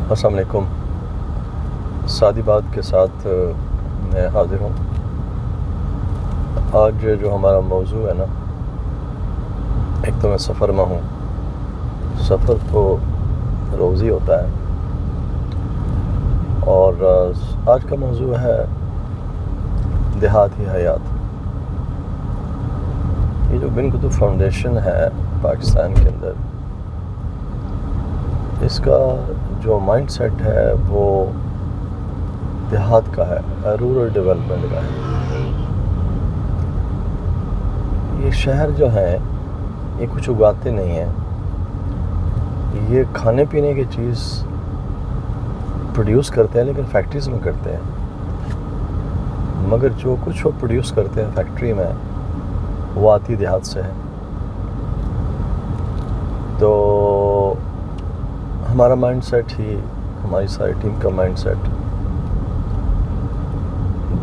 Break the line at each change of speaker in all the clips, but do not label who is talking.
السلام علیکم۔ سادی بات کے ساتھ میں حاضر ہوں۔ آج جو ہمارا موضوع ہے نا، ایک تو میں سفر میں ہوں۔ سفر تو روز ہی ہوتا ہے، اور آج کا موضوع ہے دیہاتی حیات۔ یہ جو بن قطب فاؤنڈیشن ہے پاکستان کے اندر، اس کا جو مائنڈ سیٹ ہے وہ دیہات کا ہے، رورل ڈیولپمنٹ کا ہے۔ یہ شہر جو ہیں یہ کچھ اگاتے نہیں ہیں، یہ کھانے پینے کی چیز پروڈیوس کرتے ہیں لیکن فیکٹریز میں کرتے ہیں، مگر جو کچھ وہ پروڈیوس کرتے ہیں فیکٹری میں وہ آتی دیہات سے ہے۔ تو ہمارا مائنڈ سیٹ ہی، ہماری ساری ٹیم کا مائنڈ سیٹ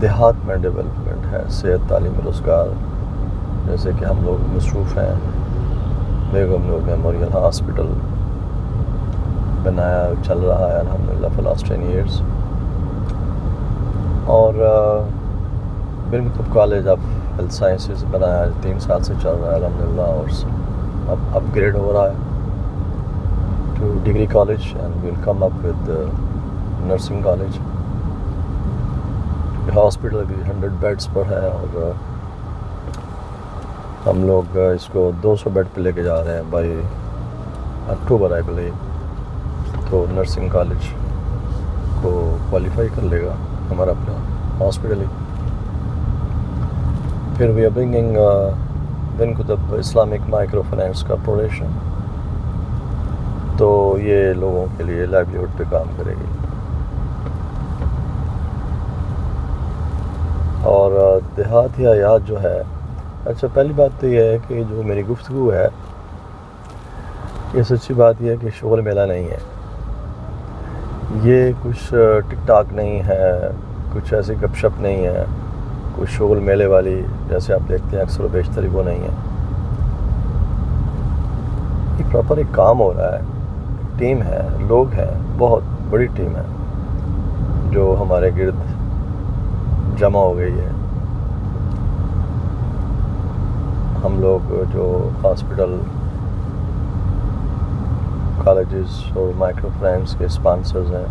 دیہات میں ڈیولپمنٹ ہے، صحت، تعلیم، روزگار۔ جیسے کہ ہم لوگ مصروف ہیں، بیگم نور میموریل ہاسپٹل بنایا، چل رہا ہے الحمدللہ فار لاسٹ 10 ایئرس، اور Bin Qutb college of health sciences بنایا، 3 سال سے چل رہا ہے الحمدللہ، اور اب اپ گریڈ ہو رہا ہے to degree college, and we'll come up with nursing college. Hospital ابھی 100 بیڈس پر ہے، اور ہم لوگ اس کو 200 بیڈ پہ لے کے جا رہے ہیں بائی اکتوبر آئی بلیو۔ تو نرسنگ کالج کو کوالیفائی کر لے گا ہمارا اپنا ہاسپٹل ہی۔ پھر we are bringing bin Qutb Islamic micro finance corporation, تو یہ لوگوں کے لیے لائیولیہڈ پہ کام کرے گی۔ اور دیہاتی حیات جو ہے، اچھا پہلی بات تو یہ ہے کہ جو میری گفتگو ہے، یہ سچی بات یہ ہے کہ شغل میلہ نہیں ہے، یہ کچھ ٹک ٹاک نہیں ہے، کچھ ایسی گپ شپ نہیں ہے، کچھ شغل میلے والی جیسے آپ دیکھتے ہیں اکثر و بیشتر وہ نہیں ہے۔ یہ پراپر ایک کام ہو رہا ہے، ٹیم ہے، لوگ ہیں، بہت بڑی ٹیم ہے جو ہمارے گرد جمع ہو گئی ہے۔ ہم لوگ جو ہاسپٹل، کالجز اور مائکرو فائنانس کے اسپانسرز ہیں،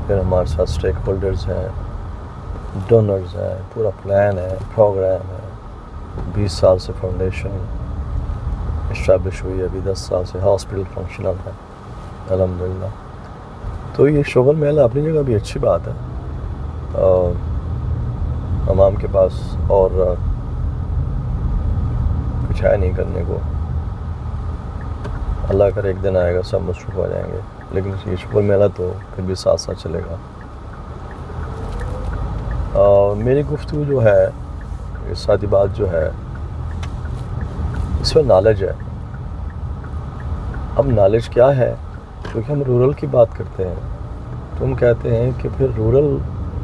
پھر ہمارے ساتھ اسٹیک ہولڈرز ہیں، ڈونرز ہیں، پورا پلان ہے، پروگرام ہے۔ 20 سال سے فاؤنڈیشن اسٹیبلش ہوئی ہے، ابھی 10 سال سے ہاسپٹل فنکشنل ہے الحمدللہ۔ تو یہ شغل میلہ اپنی جگہ بھی اچھی بات ہے، عوام کے پاس اور کچھ ہے نہیں کرنے کو۔ اللہ کر ایک دن آئے گا سب مصروف ہو جائیں گے، لیکن یہ شغل میلہ تو پھر بھی ساتھ ساتھ چلے گا۔ میری گفتگو جو ہے، یہ سادی بات جو ہے، اس میں نالج ہے۔ اب نالج کیا ہے؟ کیونکہ ہم رورل کی بات کرتے ہیں، تو ہم کہتے ہیں کہ پھر رورل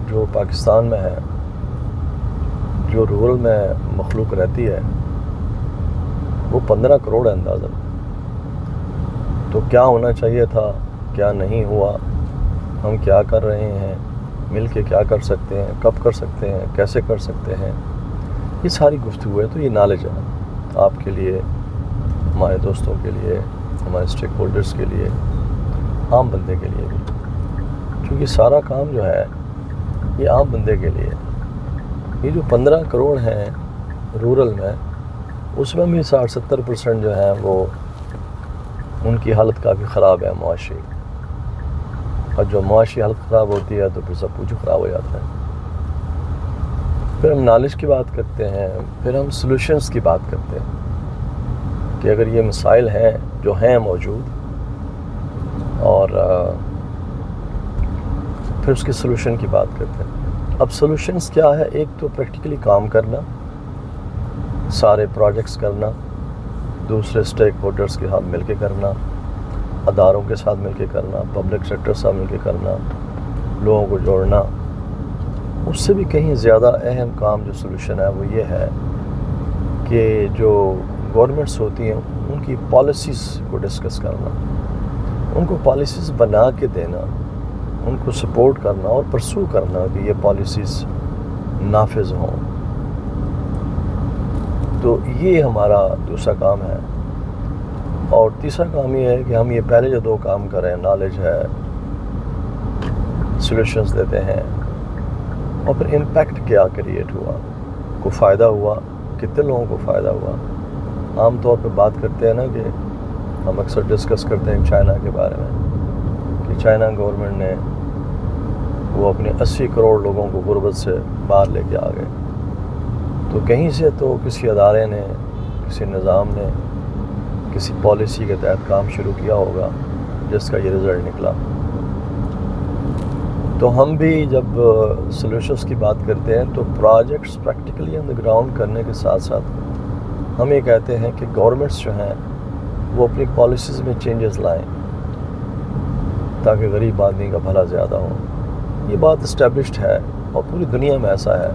جو پاکستان میں ہے، جو رورل میں مخلوق رہتی ہے، وہ 15 کروڑ ہے اندازہ۔ تو کیا ہونا چاہیے تھا، کیا نہیں ہوا، ہم کیا کر رہے ہیں، مل کے کیا کر سکتے ہیں، کب کر سکتے ہیں، کیسے کر سکتے ہیں، یہ ساری گفتگو ہے۔ تو یہ نالج ہے آپ کے لیے، ہمارے دوستوں کے لیے، ہمارے اسٹیک ہولڈرز کے لیے، عام بندے کے لیے بھی، کیونکہ سارا کام جو ہے یہ عام بندے کے لیے۔ یہ جو 15 کروڑ ہیں رورل میں، اس میں بھی 60-70% جو ہیں وہ ان کی حالت کافی خراب ہے معاشی، اور جو معاشی حالت خراب ہوتی ہے تو پھر سب کچھ خراب ہو جاتا ہے۔ پھر ہم نالج کی بات کرتے ہیں، پھر ہم سلوشنز کی بات کرتے ہیں کہ اگر یہ مسائل ہیں جو ہیں موجود، اور پھر اس کے سلوشن کی بات کرتے ہیں۔ اب سلوشنز کیا ہے؟ ایک تو پریکٹیکلی کام کرنا، سارے پروجیکٹس کرنا، دوسرے اسٹیک ہولڈرز کے ساتھ مل کے کرنا، اداروں کے ساتھ مل کے کرنا، پبلک سیکٹر سے مل کے کرنا، لوگوں کو جوڑنا۔ اس سے بھی کہیں زیادہ اہم کام جو سلوشن ہے وہ یہ ہے کہ جو گورنمنٹس ہوتی ہیں ان کی پالیسیز کو ڈسکس کرنا، ان کو پالیسیز بنا کے دینا، ان کو سپورٹ کرنا اور پرسو کرنا کہ یہ پالیسیز نافذ ہوں. تو یہ ہمارا دوسرا کام ہے. اور تیسرا کام یہ ہے کہ ہم یہ پہلے جو 2 کام کریں، نالج ہے، سولوشنز دیتے ہیں، اور پھر امپیکٹ کیا کریٹ ہوا، کو فائدہ ہوا، کتنے لوگوں کو فائدہ ہوا. عام طور پہ بات کرتے ہیں نا کہ ہم اکثر ڈسکس کرتے ہیں چائنا کے بارے میں کہ چائنا گورنمنٹ نے وہ اپنے 80 کروڑ لوگوں کو غربت سے باہر لے کے آ گئے. تو کہیں سے تو کسی ادارے نے، کسی نظام نے، کسی پالیسی کے تحت کام شروع کیا ہوگا جس کا یہ رزلٹ نکلا. تو ہم بھی جب سولوشنز کی بات کرتے ہیں تو projects practically on the ground کرنے کے ساتھ ساتھ ہم یہ کہتے ہیں کہ گورنمنٹس جو ہیں وہ اپنی پالیسیز میں چینجز لائیں تاکہ غریب آدمی کا بھلا زیادہ ہو. یہ بات اسٹیبلشڈ ہے اور پوری دنیا میں ایسا ہے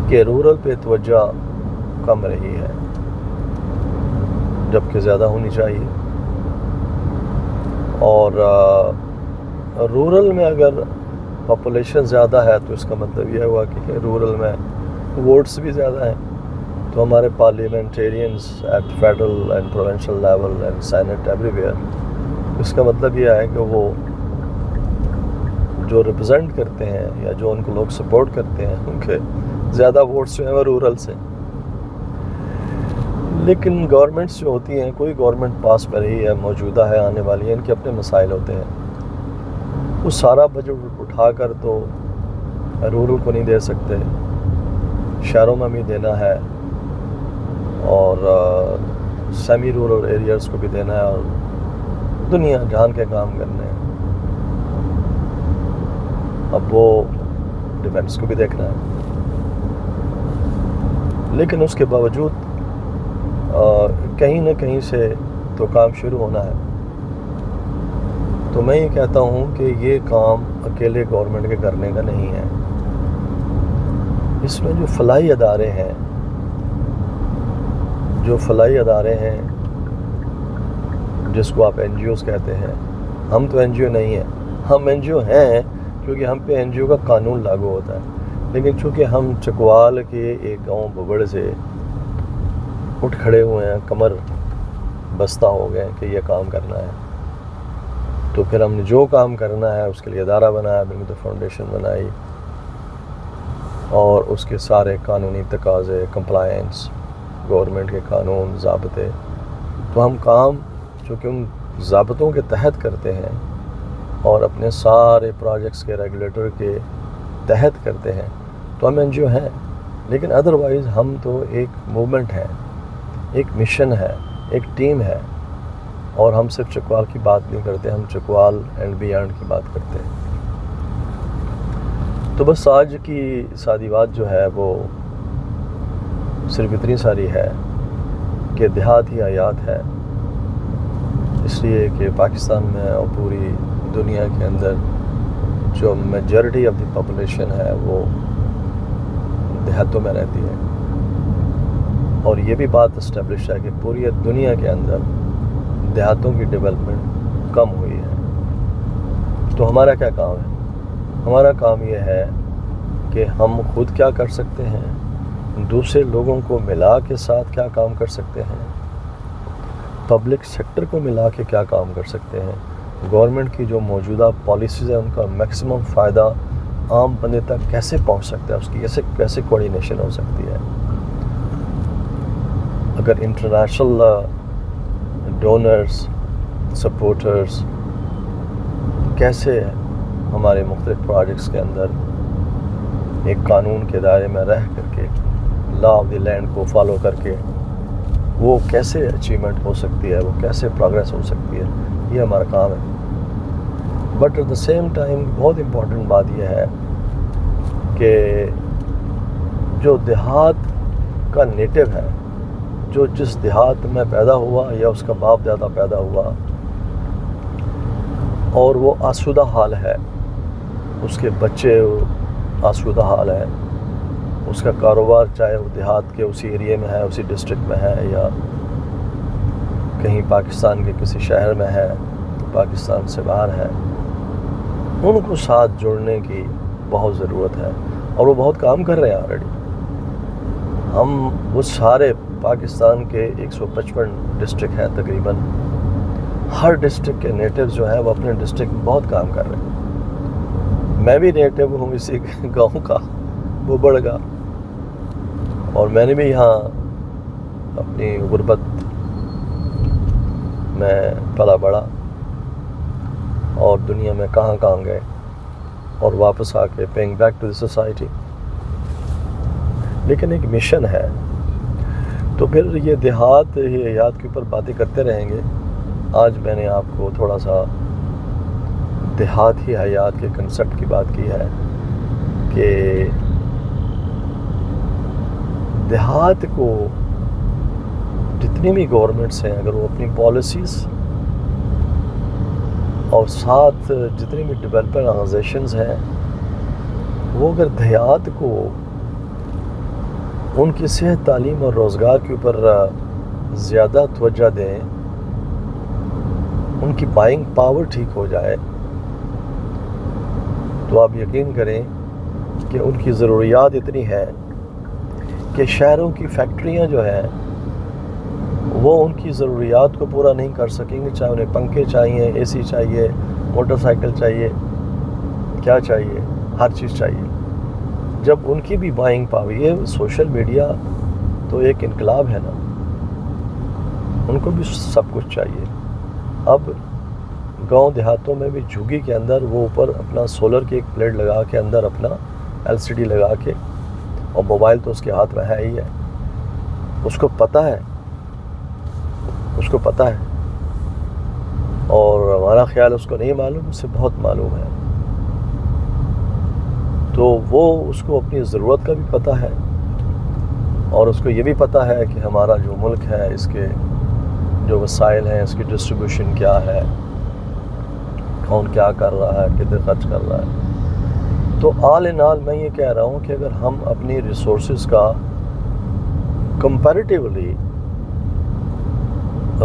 کہ رورل پہ توجہ کم رہی ہے جبکہ زیادہ ہونی چاہیے. اور رورل میں اگر پاپولیشن زیادہ ہے تو اس کا مطلب یہ ہوا کہ رورل میں ووٹس بھی زیادہ ہیں. تو ہمارے parliamentarians at federal and provincial level and senate everywhere, اس کا مطلب یہ ہے کہ وہ جو ریپرزینٹ کرتے ہیں یا جو ان کو لوگ سپورٹ کرتے ہیں ان کے زیادہ ووٹس جو ہیں وہ رورل سے. لیکن گورنمنٹس جو ہوتی ہیں، کوئی گورنمنٹ پاس پہ رہی ہے، موجودہ ہے، آنے والی ہے، ان کے اپنے مسائل ہوتے ہیں. وہ سارا بجٹ اٹھا کر تو رورل کو نہیں دے سکتے، شہروں میں بھی دینا ہے اور سیمی رورل ایریاز کو بھی دینا ہے اور دنیا جہان کے کام کرنے ہیں. اب وہ ڈیفینس کو بھی دیکھنا ہے. لیکن اس کے باوجود کہیں نہ کہیں سے تو کام شروع ہونا ہے. تو میں یہ کہتا ہوں کہ یہ کام اکیلے گورنمنٹ کے کرنے کا نہیں ہے. اس میں جو فلاحی ادارے ہیں جس کو آپ این جی اوز کہتے ہیں، ہم تو این جی او نہیں ہیں. ہم این جی او ہیں کیونکہ ہم پہ این جی او کا قانون لاگو ہوتا ہے. لیکن چونکہ ہم چکوال کے ایک گاؤں بگڑ سے اٹھ کھڑے ہوئے ہیں، کمر بستہ ہو گئے کہ یہ کام کرنا ہے، تو پھر ہم نے جو کام کرنا ہے اس کے لیے ادارہ بنایا، تو فاؤنڈیشن بنائی اور اس کے سارے قانونی تقاضے، کمپلائنس، گورنمنٹ کے قانون، ضابطے. تو ہم کام چونکہ ان ضابطوں کے تحت کرتے ہیں اور اپنے سارے پروجیکٹس کے ریگولیٹر کے تحت کرتے ہیں تو ہم این جی او ہیں. لیکن ادروائز ہم تو ایک موومنٹ ہے، ایک مشن ہے، ایک ٹیم ہے. اور ہم صرف چکوال کی بات نہیں کرتے، ہم چکوال اینڈ بیانڈ کی بات کرتے ہیں. تو بس آج کی سادی بات جو ہے وہ صرف اتنی ساری ہے کہ دیہات ہی حیات ہے. اس لیے کہ پاکستان میں اور پوری دنیا کے اندر جو میجورٹی آف دی پاپولیشن ہے وہ دیہاتوں میں رہتی ہے. اور یہ بھی بات اسٹیبلش ہے کہ پوری دنیا کے اندر دیہاتوں کی ڈیولپمنٹ کم ہوئی ہے. تو ہمارا کیا کام ہے؟ ہمارا کام یہ ہے کہ ہم خود کیا کر سکتے ہیں، دوسرے لوگوں کو ملا کے ساتھ کیا کام کر سکتے ہیں، پبلک سیکٹر کو ملا کے کیا کام کر سکتے ہیں، گورنمنٹ کی جو موجودہ پالیسیز ہیں ان کا میکسیمم فائدہ عام بندے تک کیسے پہنچ سکتا ہے، اس کی کیسے کوارڈینیشن ہو سکتی ہے. اگر انٹرنیشنل ڈونرز، سپورٹرز کیسے ہمارے مختلف پروجیکٹس کے اندر ایک قانون کے دائرے میں رہ کر کے لا آف دی لینڈ کو فالو کر کے وہ کیسے اچیومنٹ ہو سکتی ہے، وہ کیسے پروگریس ہو سکتی ہے، یہ ہمارا کام ہے. But at the same time بہت امپورٹنٹ بات یہ ہے کہ جو دیہات کا نیٹو ہے، جو جس دیہات میں پیدا ہوا یا اس کا باپ دادا پیدا ہوا اور وہ آسودہ حال ہے، اس کے بچے آسودہ حال ہے، اس کا کاروبار چاہے وہ دیہات کے اسی ایریے میں ہے، اسی ڈسٹرکٹ میں ہے یا کہیں پاکستان کے کسی شہر میں ہے، پاکستان سے باہر ہے، ان کو ساتھ جوڑنے کی بہت ضرورت ہے، اور وہ بہت کام کر رہے ہیں آلریڈی۔ ہم وہ سارے پاکستان کے 155 ڈسٹرکٹ ہیں تقریباً، ہر ڈسٹرکٹ کے نیٹیوز جو ہیں وہ اپنے ڈسٹرکٹ میں بہت کام کر رہے ہیں۔ میں بھی نیٹیو ہوں اسی گاؤں کا، بوبڑ کا، اور میں نے بھی یہاں اپنی غربت میں پلا بڑھا، اور دنیا میں کہاں کہاں گئے، اور واپس آ کے paying back to the society. لیکن ایک مشن ہے، تو پھر یہ دیہات ہی حیات کے اوپر باتیں کرتے رہیں گے۔ آج میں نے آپ کو تھوڑا سا دیہات ہی حیات کے کنسیپٹ کی بات کی ہے کہ دیہات کو جتنی بھی گورنمنٹس ہیں، اگر وہ اپنی پالیسیز اور ساتھ جتنی بھی ڈیولپمنٹ آرگنائزیشنز ہیں، وہ اگر دیہات کو ان کی صحت، تعلیم اور روزگار کے اوپر زیادہ توجہ دیں، ان کی بائنگ پاور ٹھیک ہو جائے، تو آپ یقین کریں کہ ان کی ضروریات اتنی ہے کہ شہروں کی فیکٹریاں جو ہیں وہ ان کی ضروریات کو پورا نہیں کر سکیں گے، چاہے انہیں پنکھے چاہیے، اے سی چاہیے، موٹر سائیکل چاہیے، کیا چاہیے، ہر چیز چاہیے۔ جب ان کی بھی بائنگ پاور، یہ سوشل میڈیا تو ایک انقلاب ہے نا، ان کو بھی سب کچھ چاہیے۔ اب گاؤں دیہاتوں میں بھی جھگی کے اندر وہ اوپر اپنا سولر کی ایک پلیٹ لگا کے اندر اپنا LCD لگا کے، اور موبائل تو اس کے ہاتھ میں ہے ہی ہے، اس کو پتہ ہے، اور ہمارا خیال اس کو نہیں معلوم، اسے بہت معلوم ہے۔ تو وہ اس کو اپنی ضرورت کا بھی پتہ ہے، اور اس کو یہ بھی پتہ ہے کہ ہمارا جو ملک ہے، اس کے جو وسائل ہیں، اس کی ڈسٹریبیوشن کیا ہے، کون کیا کر رہا ہے، کتنے خرچ کر رہا ہے۔ تو آل ان آل میں یہ کہہ رہا ہوں کہ اگر ہم اپنی ریسورسز کا کمپیریٹیولی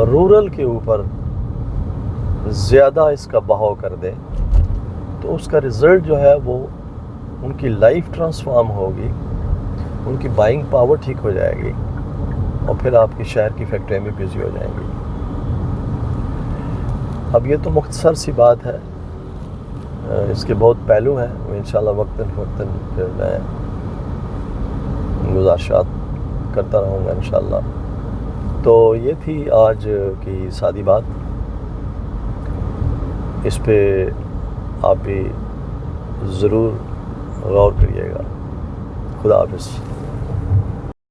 رورل کے اوپر زیادہ اس کا بہاؤ کر دیں، تو اس کا رزلٹ جو ہے وہ ان کی لائف ٹرانسفارم ہوگی، ان کی بائنگ پاور ٹھیک ہو جائے گی، اور پھر آپ کی شہر کی فیکٹریاں بھی بزی ہو جائیں گی۔ اب یہ تو مختصر سی بات ہے، اس کے بہت پہلو ہیں، وہ انشاءاللہ وقتاً فوقتاً پھر میں گزارشات کرتا رہوں گا انشاءاللہ۔ تو یہ تھی آج کی سادی بات، اس پہ آپ بھی ضرور غور کریے گا۔ خدا حافظ۔